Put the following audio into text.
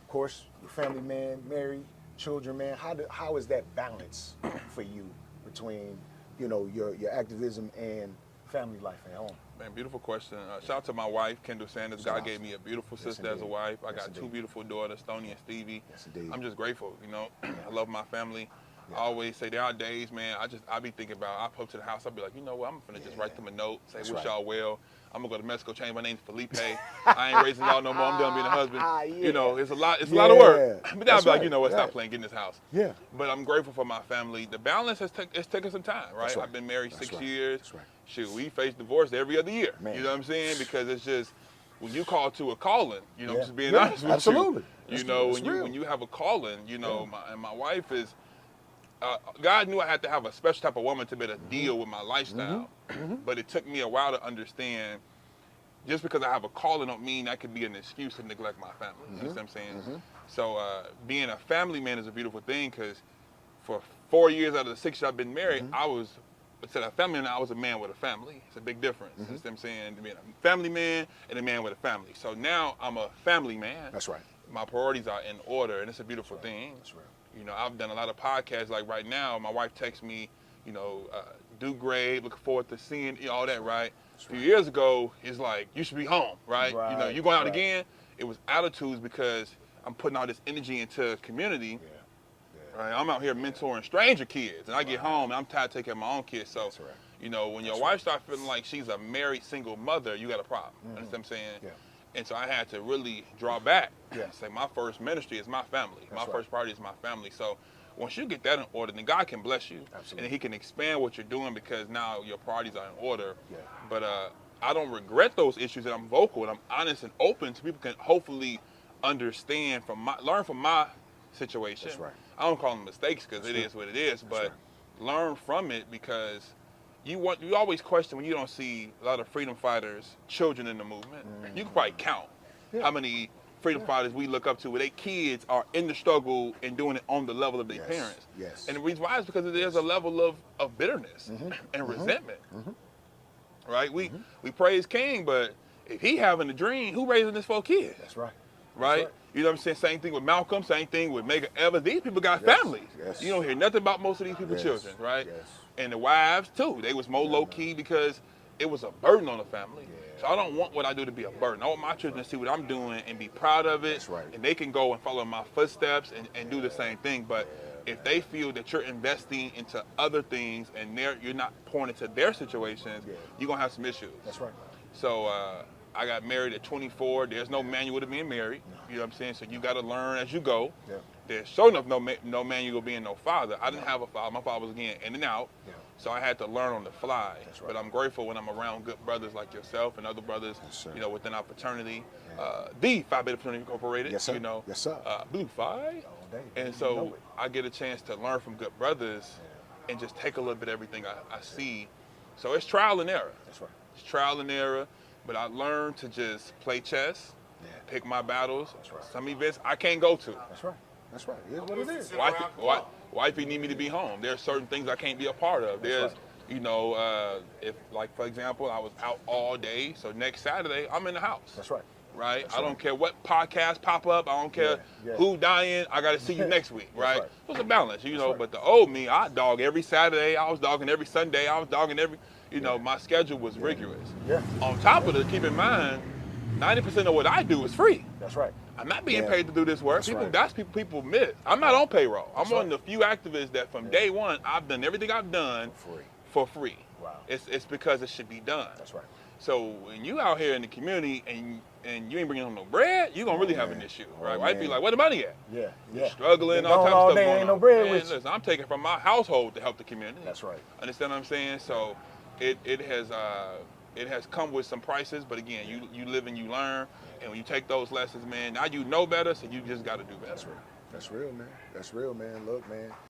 course, you're family man, married, children, man. How is that balance for you between, your activism and family life at home? Man, beautiful question. Shout out to my wife, Kendall Sanders. God gave me a beautiful sister as a wife. I got two beautiful daughters, Stoney and Stevie. Yes, indeed. I'm just grateful, I love my family. I always say there are days, man, I be thinking about, I pull up to the house, I'll be like, you know what, I'm finna just write them a note, say, wish y'all well. I'm gonna go to Mexico, change my name to Felipe. I ain't raising y'all no more, I'm done being a husband. It's a lot of work. But then I'll be like, you know what, stop playing, get in this house. Yeah. But I'm grateful for my family. The balance it's taken some time, right? Right. I've been married 6 right. years. That's right. Shoot, we face divorce every other year. Man. You know what I'm saying? Because it's just, when you call to a calling, just being Yeah, honest with absolutely. you. That's When you have a calling, my wife is, God knew I had to have a special type of woman to be able to deal with my lifestyle. But it took me a while to understand, just because I have a calling don't mean that could be an excuse to neglect my family. You understand what I'm saying? So being a family man is a beautiful thing, because for 4 years out of the 6 years I've been married, instead of a family man, I was a man with a family. It's a big difference. You understand what I'm saying? Being a family man and a man with a family. So now I'm a family man. That's right. My priorities are in order, and it's a beautiful thing. That's right. I've done a lot of podcasts. Like right now, my wife texts me, do great, looking forward to seeing all that, right? A few years ago, it's like, you should be home, right? You going out again. It was attitudes, because I'm putting all this energy into community. Right? I'm out here mentoring stranger kids, and I get home and I'm tired of taking care of my own kids. So, when your wife starts feeling like she's a married single mother, you got a problem. Understand what I'm saying? Yeah. And so I had to really draw back. Say my first ministry is my family. My first priority is my family. So once you get that in order, then God can bless you. Absolutely. And He can expand what you're doing, because now your priorities are in order. But I don't regret those issues, and I'm vocal and I'm honest and open, so people can hopefully understand learn from my situation. That's right. I don't call them mistakes, because it is what it is, but learn from it, because you always question when you don't see a lot of freedom fighters, children in the movement. You can probably count how many freedom fighters we look up to where their kids are in the struggle and doing it on the level of their parents. Yes. And the reason why is because there's a level of bitterness and resentment. Right? We praise King, but if he having a dream, who raising his 4 kids? That's right. Right? You know what I'm saying? Same thing with Malcolm, same thing with Medgar Evers. These people got families. Yes. You don't hear nothing about most of these people's children, right? Yes. And the wives too. They was more low key because it was a burden on the family. So I don't want what I do to be a burden. I want my children to see what I'm doing and be proud of it. That's right. And they can go and follow my footsteps and do the same thing. But if they feel that you're investing into other things and you're not pouring into their situations, you're going to have some issues. That's right. So I got married at 24. There's no manual to being married. You know what I'm saying? So you got to learn as you go. Yeah. There's sure enough no manual being no father. I didn't have a father. My father was again in and out. Yeah. So I had to learn on the fly. That's right. But I'm grateful when I'm around good brothers like yourself and other brothers, within our fraternity. Yeah. The Phi Beta Fraternity Incorporated. Yes, sir. Yes, sir. Blue Phi. All day. And so I get a chance to learn from good brothers and just take a little bit of everything I see. So it's trial and error. That's right. It's trial and error. But I learned to just play chess, pick my battles. That's right. Some events I can't go to. That's right. That's right. It is what it is. Wifey need me to be home. There's certain things I can't be a part of. There's, if like for example, I was out all day, so next Saturday I'm in the house. That's right. Right? That's I don't care what podcast pop up. I don't care who dying. I got to see you next week, right? It's a balance, But the old me, I dog every Saturday. I was dogging every Sunday. I was dogging every, my schedule was rigorous. Yeah. On top of it, keep in mind, 90% of what I do is free. That's right. I'm not being paid to do this work. That's People miss. I'm not on payroll. I'm one of the few activists that from day one, I've done everything I've done for free. Wow. It's because it should be done. That's right. So when you out here in the community and you ain't bringing home no bread, you're gonna really have an issue, right? I'd be like, where the money at? Yeah. You're struggling, all types of stuff going on. No bread Man, with you. listen, I'm taking from my household to help the community. That's right. Understand what I'm saying? So it has come with some prices, but again, you live and you learn, and when you take those lessons, man, now you know better, so you just got to do better. That's right. That's real, man. That's real, man. Look, man.